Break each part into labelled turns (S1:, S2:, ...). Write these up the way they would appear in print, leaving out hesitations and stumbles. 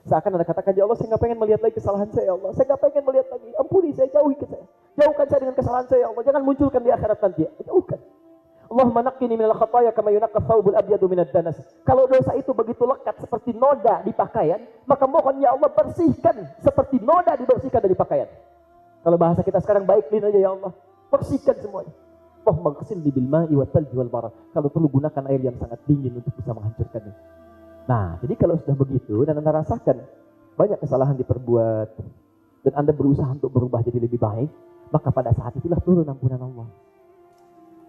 S1: Seakan Anda katakan, ya Allah, saya nggak pengen melihat lagi kesalahan saya, ya Allah. Saya nggak pengen melihat lagi. Ampuni saya, jauhi saya. Jauhkan saya dengan kesalahan saya, ya Allah. Jangan munculkan di akhirat nanti. Jauhkan. Allahumma naqqini minal khataaya kama yunaqqa thawbul abyadu minad danas. Kalau dosa itu begitu lekat seperti noda di pakaian, maka mohon ya Allah bersihkan seperti noda dibersihkan dari pakaian. Kalau bahasa kita sekarang baiklin aja ya Allah, bersihkan semuanya. Allahumma ghsilni bil ma'i wat thalji wal barad. Kalau perlu gunakan air yang sangat dingin untuk bisa menghancurkannya. Nah, jadi kalau sudah begitu dan Anda rasakan banyak kesalahan diperbuat dan Anda berusaha untuk berubah jadi lebih baik, maka pada saat itulah turun ampunan Allah.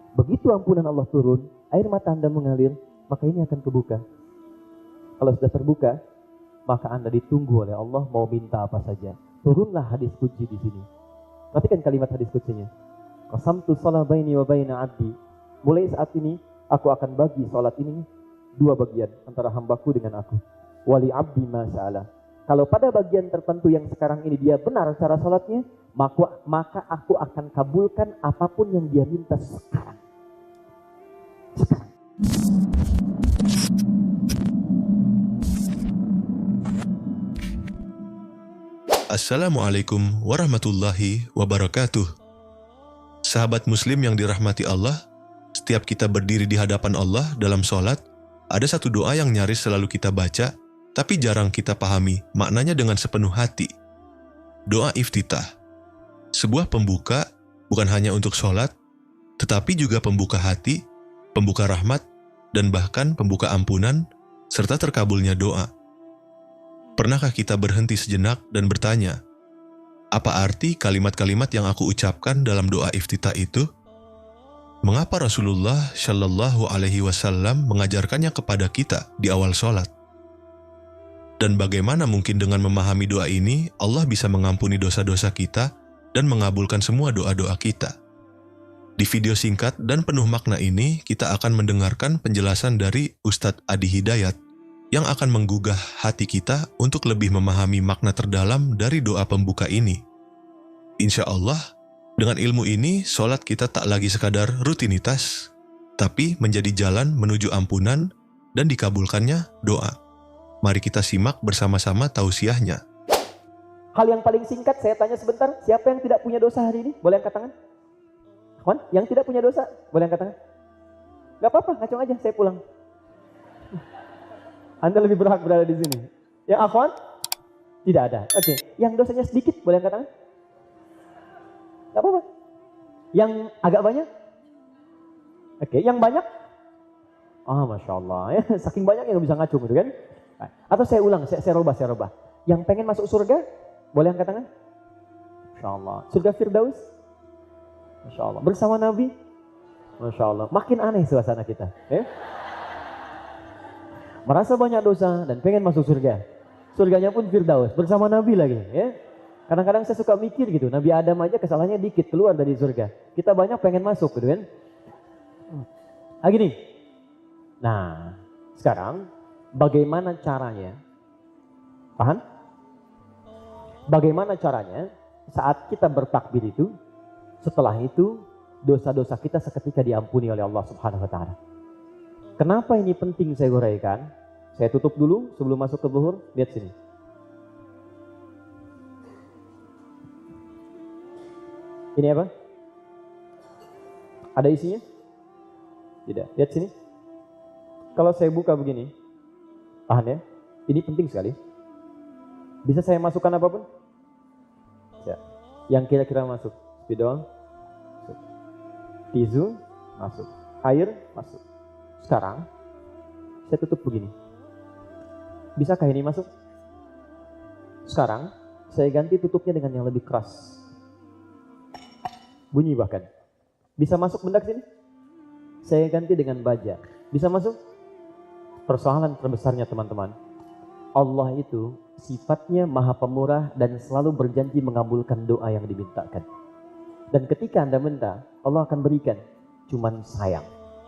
S1: Begitu ampunan Allah turun, air mata Anda mengalir, maka ini akan kebuka. Kalau sudah terbuka, maka Anda ditunggu oleh Allah mau minta apa saja. Turunlah hadis qudsi di sini. Perhatikan kalimat hadis qudsinya. Qasamtu shalah baini wa baina 'abdi. Mulai saat ini aku akan bagi salat ini dua bagian antara hambaku dengan aku. Wali 'abdi ma sa'ala. Kalau pada bagian tertentu yang sekarang ini dia benar cara salatnya, maka aku akan kabulkan apapun yang dia minta sekarang.
S2: Assalamualaikum warahmatullahi wabarakatuh. Sahabat muslim yang dirahmati Allah, setiap kita berdiri di hadapan Allah dalam sholat, ada satu doa yang nyaris selalu kita baca, tapi jarang kita pahami maknanya dengan sepenuh hati. Doa iftitah. Sebuah pembuka bukan hanya untuk sholat, tetapi juga pembuka hati, pembuka rahmat, dan bahkan pembuka ampunan, serta terkabulnya doa. Pernahkah kita berhenti sejenak dan bertanya, apa arti kalimat-kalimat yang aku ucapkan dalam doa iftitah itu? Mengapa Rasulullah Shallallahu Alaihi Wasallam mengajarkannya kepada kita di awal sholat? Dan bagaimana mungkin dengan memahami doa ini, Allah bisa mengampuni dosa-dosa kita dan mengabulkan semua doa-doa kita? Di video singkat dan penuh makna ini, kita akan mendengarkan penjelasan dari Ustadz Adi Hidayat yang akan menggugah hati kita untuk lebih memahami makna terdalam dari doa pembuka ini. Insya Allah, dengan ilmu ini, sholat kita tak lagi sekadar rutinitas, tapi menjadi jalan menuju ampunan dan dikabulkannya doa. Mari kita simak bersama-sama tausiahnya.
S1: Hal yang paling singkat saya tanya sebentar, siapa yang tidak punya dosa hari ini? Boleh angkat tangan? Akhwan, yang tidak punya dosa, boleh angkat tangan? Gak apa-apa, ngacung aja, saya pulang. Anda lebih berhak berada di sini. Yang akhwan? Tidak ada. Oke, yang dosanya sedikit, boleh angkat tangan? Gak apa-apa. Yang agak banyak? Oke, yang banyak? Ah, Masya Allah, ya. Saking banyak yang bisa ngacung gitu kan? Atau saya ulang, saya robah. Yang pengen masuk surga, boleh angkat tangan? Masya Allah. Surga Firdaus? Masya Allah. Bersama Nabi? Masya Allah. Makin aneh suasana kita. Ya? Merasa banyak dosa dan pengen masuk surga. Surganya pun Firdaus. Bersama Nabi lagi. Ya? Kadang-kadang saya suka mikir gitu. Nabi Adam aja kesalahannya dikit keluar dari surga. Kita banyak pengen masuk gitu kan. Gini. Nah, sekarang bagaimana caranya? Paham? Bagaimana caranya saat kita bertakbir itu, setelah itu dosa-dosa kita seketika diampuni oleh Allah Subhanahu wa taala. Kenapa ini penting saya uraikan? Saya tutup dulu sebelum masuk ke zuhur, lihat sini. Ini apa? Ada isinya? Tidak. Lihat sini. Kalau saya buka begini, paham ya? Ini penting sekali. Bisa saya masukkan apapun? Ya. Yang kira-kira masuk. Spidol, masuk. Tisu, masuk. Air, masuk. Sekarang, saya tutup begini. Bisakah ini masuk? Sekarang, saya ganti tutupnya dengan yang lebih keras. Bunyi bahkan. Bisa masuk benda ke sini? Saya ganti dengan baja. Bisa masuk? Persoalan terbesarnya teman-teman. Allah itu sifatnya maha pemurah dan selalu berjanji mengabulkan doa yang dimintakan. Dan ketika Anda minta, Allah akan berikan. Cuman sayang,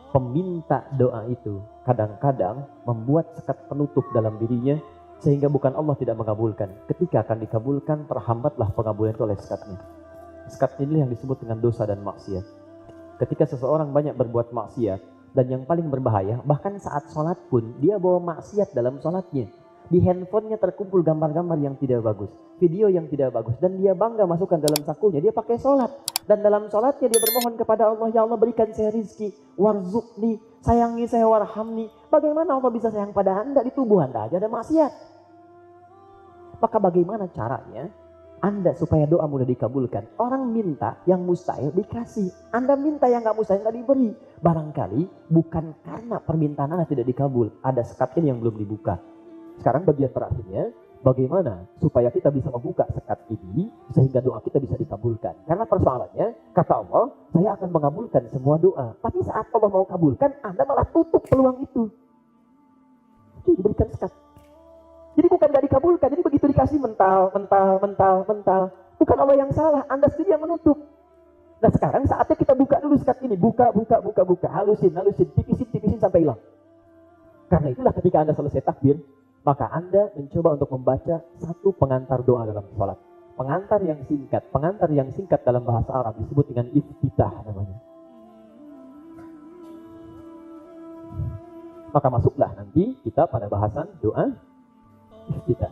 S1: peminta doa itu kadang-kadang membuat sekat penutup dalam dirinya sehingga bukan Allah tidak mengabulkan. Ketika akan dikabulkan, terhambatlah pengabulan itu oleh sekatnya. Sekat inilah yang disebut dengan dosa dan maksiat. Ketika seseorang banyak berbuat maksiat, dan yang paling berbahaya, bahkan saat sholat pun dia bawa maksiat dalam sholatnya. Di handphonenya terkumpul gambar-gambar yang tidak bagus, video yang tidak bagus, dan dia bangga masukkan dalam sakunya, dia pakai sholat. Dan dalam sholatnya dia bermohon kepada Allah, ya Allah berikan saya rizki, warzuqni, sayangi saya, warhamni. Bagaimana Allah bisa sayang pada Anda, di tubuh Anda aja ada maksiat? Maka bagaimana caranya Anda supaya doa mudah dikabulkan? Orang minta yang mustahil dikasih, Anda minta yang gak mustahil gak diberi. Barangkali bukan karena permintaan Anda tidak dikabul, ada sekat ini yang belum dibuka. Sekarang bagian terakhirnya, bagaimana supaya kita bisa membuka sekat ini sehingga doa kita bisa dikabulkan. Karena persoalannya, kata Allah, saya akan mengabulkan semua doa. Tapi saat Allah mau kabulkan, Anda malah tutup peluang itu. Itu diberikan sekat. Jadi bukan gak dikabulkan, jadi begitu dikasih mental. Bukan Allah yang salah, Anda sendiri yang menutup. Nah sekarang saatnya kita buka dulu sekat ini. Buka. Halusin, tipisin sampai hilang. Karena itulah ketika Anda selesai takbir, maka Anda mencoba untuk membaca satu pengantar doa dalam sholat. Pengantar yang singkat dalam bahasa Arab disebut dengan iftitah namanya. Maka masuklah nanti kita pada bahasan doa iftitah.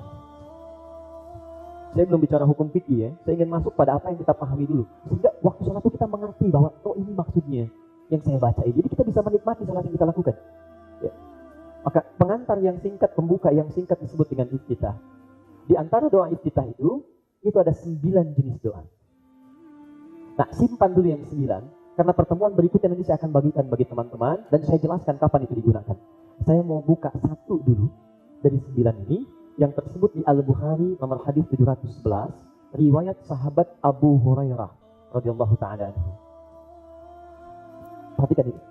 S1: Saya belum bicara hukum fikih ya, saya ingin masuk pada apa yang kita pahami dulu. Sehingga waktu sholat itu kita mengerti bahwa, oh ini maksudnya yang saya baca ini. Jadi kita bisa menikmati sholat yang kita lakukan. Ya. Maka pengantar yang singkat, pembuka yang singkat disebut dengan iftitah. Di antara doa iftitah itu ada 9 jenis doa. Nah, simpan dulu yang 9, karena pertemuan berikutnya nanti saya akan bagikan bagi teman-teman, dan saya jelaskan kapan itu digunakan. Saya mau buka satu dulu dari 9 ini, yang tersebut di Al-Bukhari nomor hadis 711, riwayat sahabat Abu Hurairah radhiyallahu ta'ala anhu. Perhatikan ini.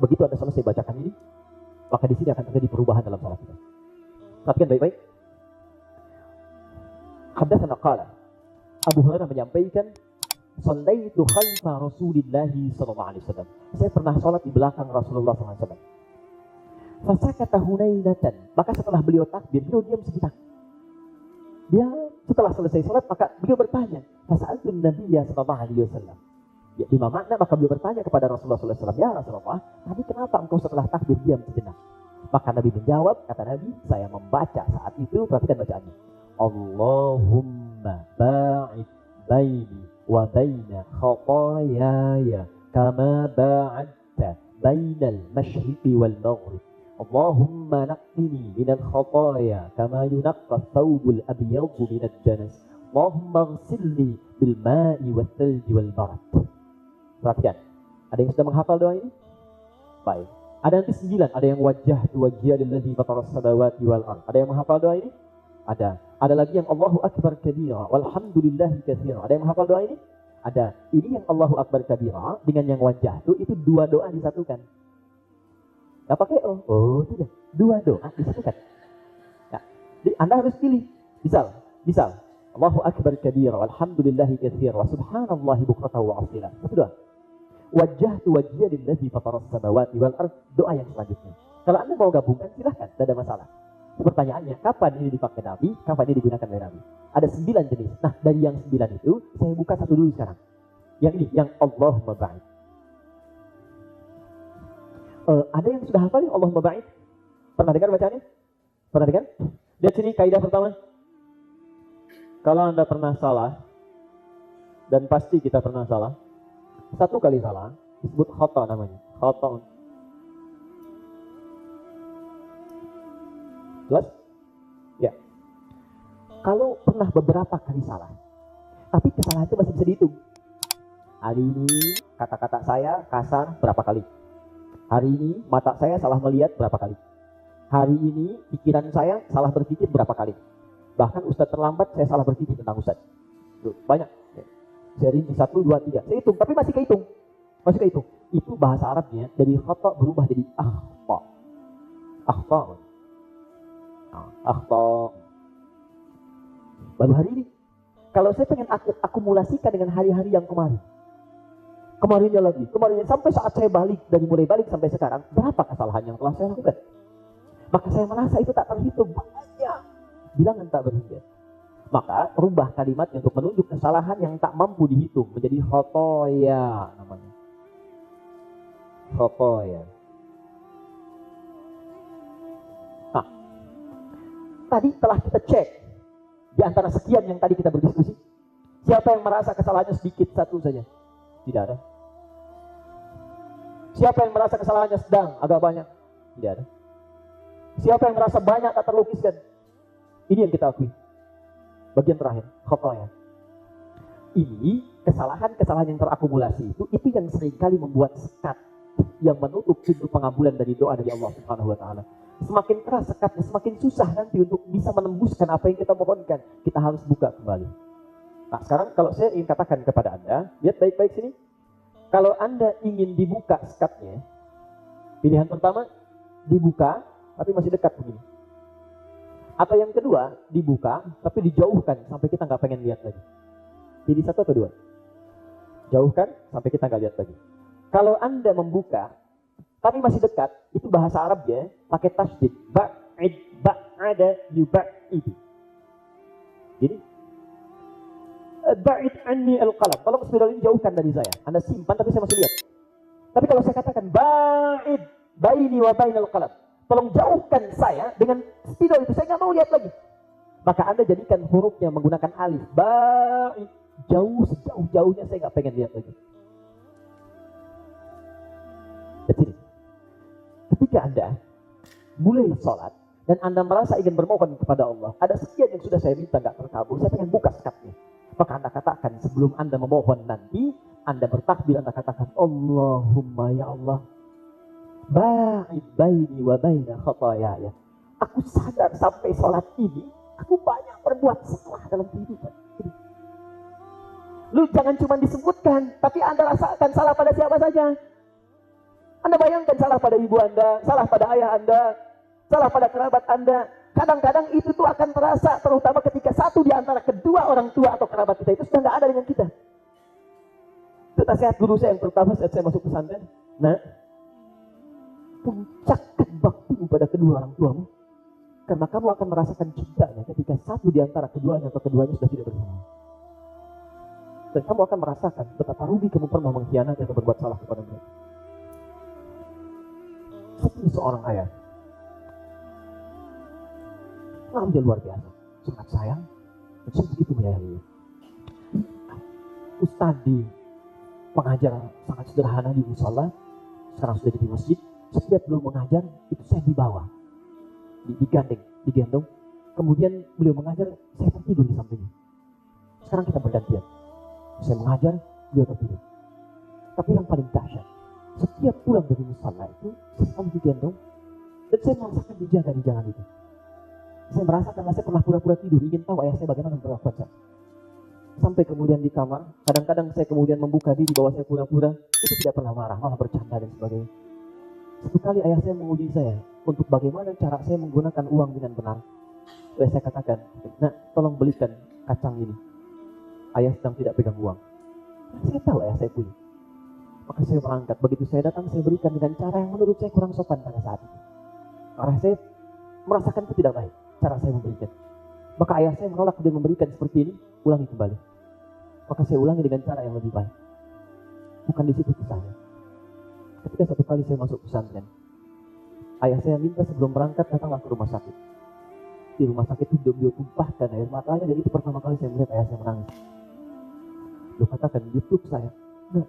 S1: Begitu Anda selesai bacakan ini, maka di sini akan terjadi perubahan dalam salat kita. Perhatikan baik-baik. Haddatsana qala, Abu Hurairah menyampaikan, "Shallaitu khalfa Rasulillah sallallahu alaihi wasallam." Saya pernah salat di belakang Rasulullah sallallahu alaihi wasallam. Fasakata hunainatan, maka setelah beliau takbir, beliau diam sejenak. Dia setelah selesai salat, maka beliau bertanya, "Fasa'altun Nabiyya sallallahu alaihi wasallam." Ya, lima makna, maka beliau bertanya kepada Rasulullah SAW, "Ya Rasulullah, tadi kenapa engkau setelah takbir diam sejenak?" Maka Nabi menjawab, kata Nabi, saya membaca saat itu, perhatikan bacaannya, "Allahumma ba'id baini wa baina khatayaya kama ba'adta bainal masyriqi wal maghrib. Allahumma naqqini minal khataya kama yunaqqa thawbul abyadu minad danas. Allahumma ghsilni bil ma'i wal thalji wal barad." Perhatikan, ada yang sudah menghafal doa ini? Baik. Ada nanti 9, ada yang wajjah lillazi fataras samawati wal ardh. Ada yang menghafal doa ini? Ada. Ada lagi yang Allahu akbar kabira walhamdulillahi katsira. Ada yang menghafal doa ini? Ada. Ini yang Allahu akbar kabira dengan yang wajjah itu 2 doa disatukan. Enggak pakai oh tidak. 2 doa disatukan. Nah, Anda harus pilih. Misal Allahu akbar kabira walhamdulillahi katsira wa subhanallahi bukratan wa asila. Itu doa. Wajjahtu wajhiya lillazi fataras samawati wal ardh, doa yang selanjutnya. Kalau Anda mau gabungkan silahkan, tidak ada masalah. Pertanyaannya, kapan ini dipakai Nabi, kapan ini digunakan oleh Nabi? Ada 9 jenis. Nah, dari yang 9 itu saya buka satu dulu sekarang. Yang ini, yang Allahumma ba'id. Ada yang sudah hafal yang Allahumma ba'id? Pernah dengar bacaannya? Pernah dengar? Lihat sini kaidah pertama. Kalau Anda pernah salah, dan pasti kita pernah salah, 1 kali salah disebut khata namanya. Khata. Jelas? Ya. Kalau pernah beberapa kali salah, tapi kesalahan itu masih bisa dihitung. Hari ini kata-kata saya kasar berapa kali? Hari ini mata saya salah melihat berapa kali? Hari ini pikiran saya salah berpikir berapa kali? Bahkan Ustadz terlambat saya salah berpikir tentang Ustadz. Banyak. Saya rinci 1, 2, 3. Saya hitung, tapi masih kehitung. Itu bahasa Arabnya dari khata berubah jadi akhta. Akhta. Baru hari ini. Kalau saya pengen akumulasikan dengan hari-hari yang kemarinnya lagi, sampai saat saya mulai balik sampai sekarang, berapa kesalahan yang telah saya lakukan? Maka saya merasa itu tak terhitung, banyak bilangan tak berhingga. Maka rubah kalimatnya untuk menunjuk kesalahan yang tak mampu dihitung menjadi khotoya namanya. Khotoya. Nah, tadi telah kita cek di antara sekian yang tadi kita berdiskusi, siapa yang merasa kesalahannya sedikit satu saja? Tidak ada. Siapa yang merasa kesalahannya sedang, agak banyak? Tidak ada. Siapa yang merasa banyak tak terlukiskan? Ini yang kita akui. Bagian terakhir, khataya. Ini kesalahan-kesalahan yang terakumulasi itu yang seringkali membuat sekat yang menutup pintu pengabulan dari doa dari Allah Subhanahu wa taala. Semakin keras sekatnya, semakin susah nanti untuk bisa menembuskan apa yang kita mohonkan. Kita harus buka kembali. Nah, sekarang kalau saya ingin katakan kepada Anda, lihat baik-baik sini. Kalau Anda ingin dibuka sekatnya, pilihan pertama, dibuka, tapi masih dekat begini. Atau yang kedua, dibuka, tapi dijauhkan sampai kita nggak pengen lihat lagi. Pilih satu atau dua? Jauhkan sampai kita nggak lihat lagi. Kalau Anda membuka, tapi masih dekat, itu bahasa Arab ya, pakai tasydid. Ba'id, ba'ada, yuba'id. Jadi, ba'id anni al-qalam. Tolong spidol ini jauhkan dari saya. Anda simpan tapi saya masih lihat. Tapi kalau saya katakan ba'id baini wa bainal qalam, tolong jauhkan saya dengan spidol itu, saya nggak mau lihat lagi. Maka Anda jadikan hurufnya menggunakan alif. Ba'id, jauh, sejauh-jauhnya saya nggak pengen lihat lagi. Jadi, ketika Anda mulai sholat dan Anda merasa ingin bermohon kepada Allah, ada sekian yang sudah saya minta nggak terkabul, saya pengen buka sekatnya. Maka Anda katakan sebelum Anda memohon nanti, Anda bertakbir, Anda katakan Allahumma ya Allah, ba'id baini wa baina khatayaya. Aku sadar sampai sholat ini, aku banyak berbuat salah dalam kehidupan. Lu jangan cuma disebutkan, tapi Anda rasakan salah pada siapa saja. Anda bayangkan salah pada ibu Anda, salah pada ayah Anda, salah pada kerabat Anda. Kadang-kadang itu tuh akan terasa, terutama ketika satu di antara kedua orang tua atau kerabat kita itu sudah nggak ada dengan kita. Itu nasihat guru saya yang pertama saat saya masuk pesantren. Nah, puncakkan baktimu pada kedua orang tuamu, karena kamu akan merasakan cintanya ketika satu di antara keduanya atau keduanya sudah tidak bersama. Dan kamu akan merasakan betapa rugi kamu pernah mengkhianati atau berbuat salah kepada mereka. Seperti seorang ayah, dia luar biasa, sangat sayang dan begitu menyayangi. Ustadi, pengajar sangat sederhana di musola, sekarang sudah jadi masjid. Setiap beliau mengajar, itu saya dibawa, digendong. Kemudian beliau mengajar, saya tertidur di sampingnya. Sekarang kita bergantian. Saya mengajar, beliau tertidur. Tapi yang paling dahsyat, setiap pulang dari musola itu, saya selalu digendong, dan saya merasakan dijaga di jalan itu. Saya merasakan saya pernah pura-pura tidur, ingin tahu ayah saya bagaimana memperlakukan saya. Sampai kemudian di kamar, kadang-kadang saya kemudian membuka diri bahwa saya pura-pura, itu tidak pernah marah, malah bercanda dan sebagainya. Satu kali ayah saya menguji saya untuk bagaimana cara saya menggunakan uang dengan benar. Lalu saya katakan, nah tolong belikan kacang ini. Ayah sedang tidak pegang uang. Saya tahu ayah saya punya. Maka saya berangkat, begitu saya datang saya berikan dengan cara yang menurut saya kurang sopan pada saat itu. Karena saya merasakan itu tidak baik cara saya memberikan. Maka ayah saya menolak dan memberikan seperti ini, ulangi kembali. Maka saya ulangi dengan cara yang lebih baik. Bukan di situ kisahnya. Ketika satu kali saya masuk pesantren, ayah saya minta sebelum berangkat datanglah ke rumah sakit. Di rumah sakit itu beliau tumpahkan air matanya, dan itu pertama kali saya melihat ayah saya menangis. Beliau katakan, dia peluk saya. Nah,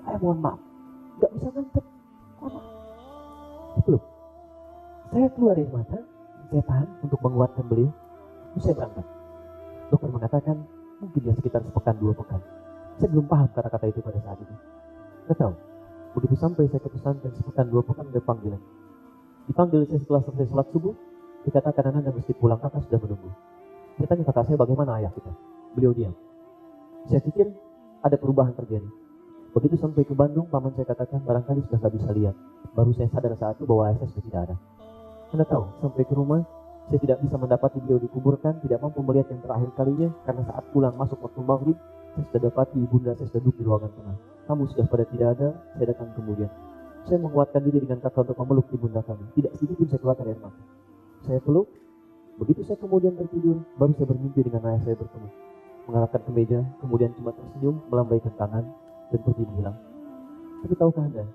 S1: saya mohon maaf, gak bisa ngantuk. Peluk. Saya keluar dari mata, saya tahan untuk menguatkan beliau. Terus saya berangkat. Dokter mengatakan, mungkin dia sekitar sepekan, 2 pekan. Saya belum paham kata-kata itu pada saat itu. Gak tahu. Begitu sampai saya ke pesantren sepekan, 2 pekan, ada panggilan. Dipanggil saya setelah selesai sholat subuh, dikatakan Anda mesti pulang, kakak sudah menunggu. Saya tanya kakak saya, bagaimana ayah kita? Beliau diam. Saya pikir ada perubahan terjadi. Begitu sampai ke Bandung, paman saya katakan barangkali sudah gak bisa lihat. Baru saya sadar saat itu bahwa ayah saya sudah tidak ada. Anda tahu, sampai ke rumah, saya tidak bisa mendapati beliau dikuburkan, tidak mampu melihat yang terakhir kalinya, karena saat pulang masuk waktu maghrib, saya sudah dapati ibunda saya sudah duduk di ruangan tengah. Kamu sudah pada tidak ada, saya datang kemudian. Saya menguatkan diri dengan kakak untuk memeluk ibunda kami. Tidak sedikit pun saya keluarkan air mata. Saya peluk, begitu saya kemudian tertidur, baru saya bermimpi dengan ayah saya bertemu. Mengarahkan ke meja, kemudian cuma tersenyum, melambaikan tangan, dan pergi menghilang. Tapi tahukah Anda,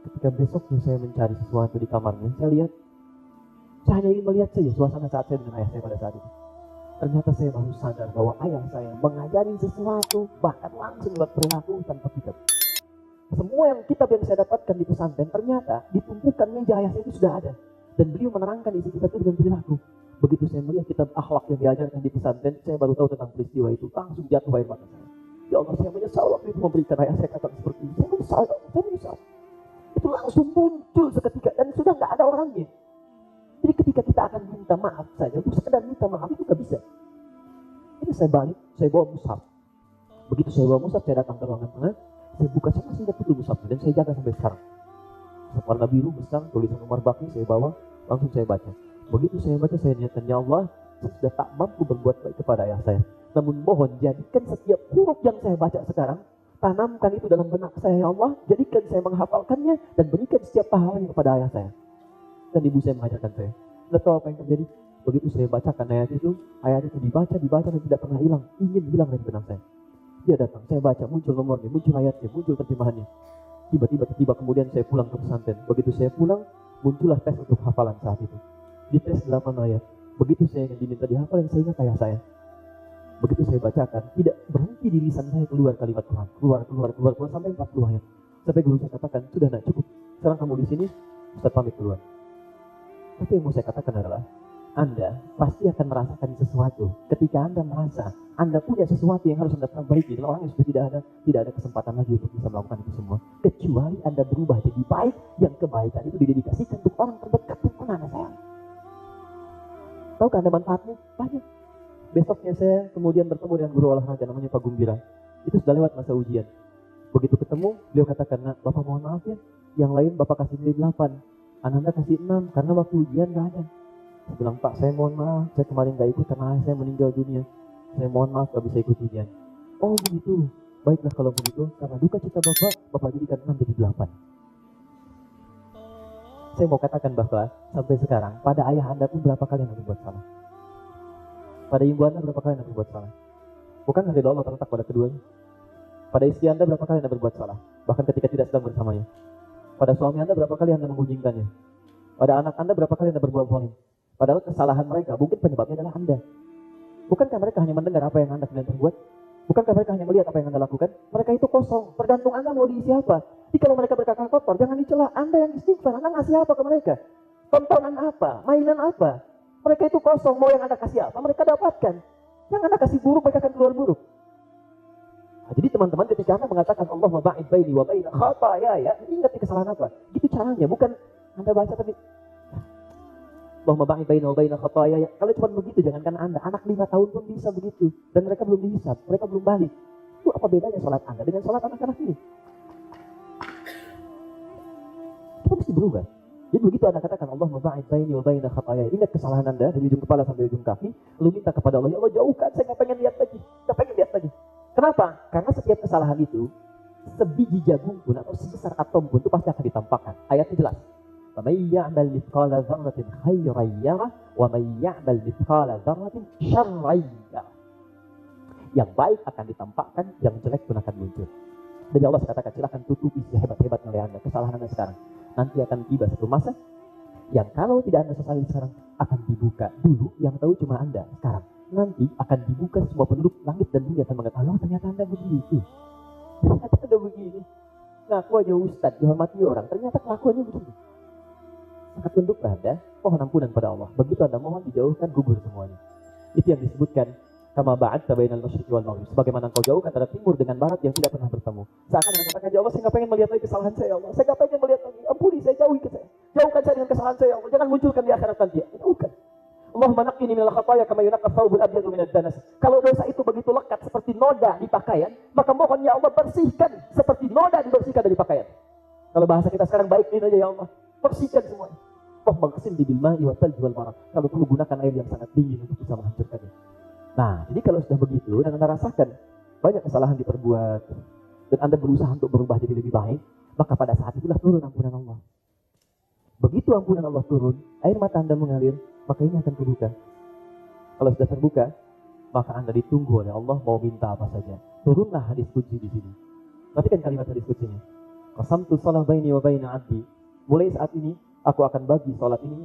S1: ketika besoknya saya mencari sesuatu di kamarnya, saya Saya hanya ingin melihat saja suasana saat saya dengan ayah saya pada saat itu. Ternyata saya baru sadar bahwa ayah saya mengajari sesuatu, bahkan langsung lewat perilaku tanpa kitab. Semua yang kitab yang saya dapatkan di pesantren, ternyata ditumpukan meja ayah saya itu sudah ada. Dan beliau menerangkan isi kitab itu dengan perilaku. Begitu saya melihat kitab akhlak yang diajarkan di pesantren, saya baru tahu tentang peristiwa itu. Langsung jatuh air mata saya. Ya Allah, saya menyesal waktu itu memberikan ayah saya kata seperti ini. Saya menyesal, saya menyesal. Itu langsung muncul seketika dan sudah nggak ada orangnya. Jadi ketika kita akan minta maaf saja, untuk sekedar minta maaf itu nggak bisa. Ini saya balik, saya bawa mushaf. Begitu saya bawa mushaf, saya datang ke ruangan tengah, saya buka, saya masih ingat betul mushafnya dan saya jaga sampai sekarang. Warna biru besar, tulisan Umar Bakri, saya bawa, langsung saya baca. Begitu saya baca, saya niatkan, ya Allah, saya sudah tak mampu berbuat baik kepada ayah saya. Namun mohon jadikan setiap huruf yang saya baca sekarang, tanamkan itu dalam benak saya, ya Allah, jadikan saya menghafalkannya dan berikan setiap pahalanya kepada ayah saya. Dan ibu saya mengajarkan saya. Anda tahu apa yang terjadi? Begitu saya bacakan ayat itu dibaca dan tidak pernah hilang. Ingin hilang dari benak saya. Dia datang, saya baca, muncul nomornya, muncul ayatnya, muncul terjemahannya. Tiba-tiba kemudian saya pulang ke pesantren. Begitu saya pulang, muncullah tes untuk hafalan saat itu. Di tes 8 ayat. Begitu saya yang diminta dihafal, yang saya ingat ayah saya. Begitu saya bacakan, tidak berhenti di lisan saya keluar kalimat Tuhan. Keluar sampai 40 ayat. Sampai guru saya katakan, sudah nak cukup. Sekarang kamu di sini, Ustaz pamit keluar. Tapi yang mau saya katakan adalah, Anda pasti akan merasakan sesuatu. Ketika Anda merasa Anda punya sesuatu yang harus Anda perbaiki, dan orang yang sudah tidak ada kesempatan lagi untuk bisa melakukan itu semua. Kecuali Anda berubah jadi baik, yang kebaikan itu didedikasikan untuk orang terdekat yang Anda sayang. Tahukah Anda manfaatnya? Banyak. Besoknya saya kemudian bertemu dengan guru olahraga namanya Pak Gumbira. Itu sudah lewat masa ujian. Begitu ketemu, beliau katakan, "Nak, Bapak mohon maaf ya, yang lain Bapak kasih nilai 8. Ananda kasih 6 karena waktu ujian gak ada." Saya bilang, "Pak, saya mohon maaf, saya kemarin gak ikut karena ayah saya meninggal dunia. Saya mohon maaf gak bisa ikut ujian." "Oh begitu, baiklah kalau begitu, karena duka cita Bapak jadikan 6 jadi 8. Saya mau katakan bahwa sampai sekarang, pada ayah Anda pun berapa kali Anda berbuat salah. Pada ibu Anda berapa kali Anda berbuat salah. Bukan ridha Allah terletak pada keduanya. Pada istri Anda berapa kali Anda berbuat salah, bahkan ketika tidak sedang bersamanya. Pada suami Anda berapa kali Anda menggunjingkannya. Pada anak Anda berapa kali Anda berbuat zalim. Padahal kesalahan mereka mungkin penyebabnya adalah Anda. Bukankah mereka hanya mendengar apa yang Anda sedang perbuat? Bukankah mereka hanya melihat apa yang Anda lakukan? Mereka itu kosong, tergantung Anda mau diisi apa. Jadi kalau mereka berkata kotor, jangan dicela. Anda yang istighfar, Anda ngasih apa ke mereka? Tontonan apa? Mainan apa? Mereka itu kosong, mau yang Anda kasih apa? Mereka dapatkan. Yang Anda kasih buruk, mereka akan keluar buruk. Nah, jadi teman-teman, ketika Anda mengatakan Allahumma ba'id baini wa baina khataaya, ingat kesalahan apa? Gitu caranya, bukan Anda baca tapi Allahumma ba'id baini wa baina khataaya. Kalau cuma begitu, jangankan Anda, anak 5 tahun pun bisa begitu. Dan mereka belum dihisab, mereka belum balik. Itu apa bedanya salat Anda dengan salat anak-anak ini? Kita mesti berubah. Jadi begitu Anda katakan Allahumma ba'id baini wa baina khataaya, ingat kesalahan Anda dari ujung kepala sampai ujung kaki, lalu minta kepada Allah, ya Allah jauhkan, saya nggak pengen lihat lagi. Kenapa? Karena setiap kesalahan itu, sebiji jagung pun atau sebesar atom pun itu pasti akan ditampakkan. Ayatnya jelas. Wa may ya'mal mithqala dzarratin khairan yarah wa may ya'mal mithqala dzarratin syarran yarah. Yang baik akan ditampakkan, yang jelek pun akan muncul. Jadi Allah katakan, silakan tutupi sehebat-hebat oleh Anda kesalahan Anda sekarang. Nanti akan tiba satu masa yang kalau tidak Anda sesali sekarang akan dibuka. Dulu yang tahu cuma Anda, sekarang nanti akan dibuka semua penduduk langit dan bumi akan mengatakan, "Oh ternyata Anda begitu. Ternyata Anda begini. Ngaku aja ustaz, dihormati orang, ternyata kelakuannya begini." Maka tunduklah Anda, mohon ampunan pada Allah. Begitu Anda mohon, dijauhkan, gugur semuanya. Itu yang disebutkan kama ba'adta bainal masyriqi wal maghrib. Sebagaimana engkau jauhkan antara timur dengan barat yang tidak pernah bertemu. Seakan Anda katakan, "Ya Allah, saya nggak pengen melihat lagi kesalahan saya, ya Allah. Saya nggak pengen melihat lagi. Ampuni saya, jauhkan saya dengan kesalahan saya, ya Allah. Jangan munculkan di akhirat nanti." Jauhkan. Allahumma naqqini minal khataaya kama yunaqqa thawbul abyadu minad danas. Kalau dosa itu begitu lekat seperti noda di pakaian, maka mohon ya Allah bersihkan seperti noda dibersihkan dari pakaian. Kalau bahasa kita sekarang baikin aja ya Allah, bersihkan semuanya. Maghsil bil ma'i wa thalji wal barad. Kalau perlu gunakan air yang sangat dingin untuk bisa menghancurkannya. Nah, jadi kalau sudah begitu dan Anda rasakan banyak kesalahan diperbuat dan Anda berusaha untuk berubah jadi lebih baik, maka pada saat itulah turun ampunan Allah. Begitu ampunan Allah turun, air mata Anda mengalir, maka ini akan terbuka. Kalau sudah terbuka, maka Anda ditunggu oleh Allah mau minta apa saja. Turunlah hadis qudsi di sini. Perhatikan kalimat hadis qudsnya. Qasamtu shalah baini wa baina 'abdi. Mulai saat ini aku akan bagi salat ini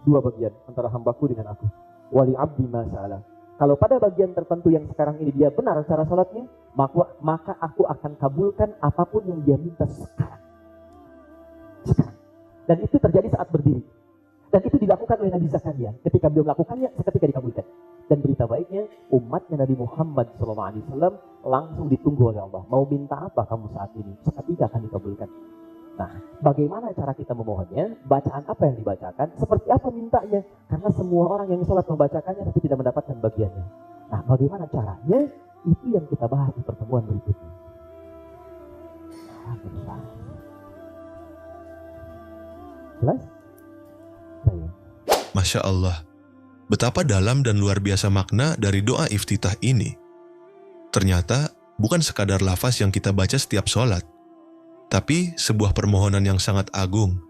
S1: dua bagian antara hambaku dengan aku. Wali abdi ma sa'ala. Kalau pada bagian tertentu yang sekarang ini dia benar cara salatnya, maka aku akan kabulkan apapun yang dia minta sekarang. Dan itu terjadi saat berdiri. Dan itu dilakukan oleh Nabi Zakaria. Ketika beliau melakukannya, seketika dikabulkan. Dan berita baiknya, umatnya Nabi Muhammad SAW langsung ditunggu oleh Allah. Mau minta apa kamu saat ini? Seketika akan dikabulkan. Nah, bagaimana cara kita memohonnya? Bacaan apa yang dibacakan? Seperti apa mintanya? Karena semua orang yang sholat membacakannya tapi tidak mendapatkan bagiannya. Nah, bagaimana caranya? Itu yang kita bahas di pertemuan berikutnya. Jelas? Baik.
S2: Masya Allah, betapa dalam dan luar biasa makna dari doa iftitah ini. Ternyata bukan sekadar lafaz yang kita baca setiap sholat, tapi sebuah permohonan yang sangat agung,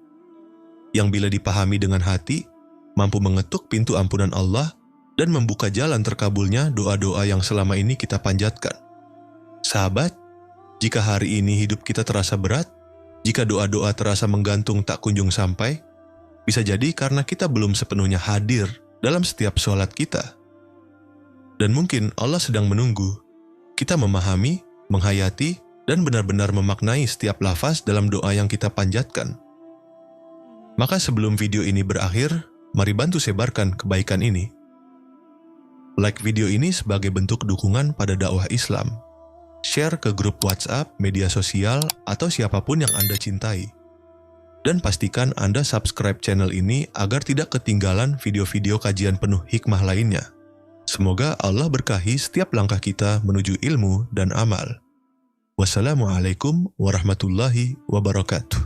S2: yang bila dipahami dengan hati, mampu mengetuk pintu ampunan Allah dan membuka jalan terkabulnya doa-doa yang selama ini kita panjatkan. Sahabat, jika hari ini hidup kita terasa berat, jika doa-doa terasa menggantung tak kunjung sampai, bisa jadi karena kita belum sepenuhnya hadir dalam setiap sholat kita. Dan mungkin Allah sedang menunggu kita memahami, menghayati, dan benar-benar memaknai setiap lafaz dalam doa yang kita panjatkan. Maka sebelum video ini berakhir, mari bantu sebarkan kebaikan ini. Like video ini sebagai bentuk dukungan pada dakwah Islam. Share ke grup WhatsApp, media sosial, atau siapapun yang Anda cintai. Dan pastikan Anda subscribe channel ini agar tidak ketinggalan video-video kajian penuh hikmah lainnya. Semoga Allah berkahi setiap langkah kita menuju ilmu dan amal. Wassalamualaikum warahmatullahi wabarakatuh.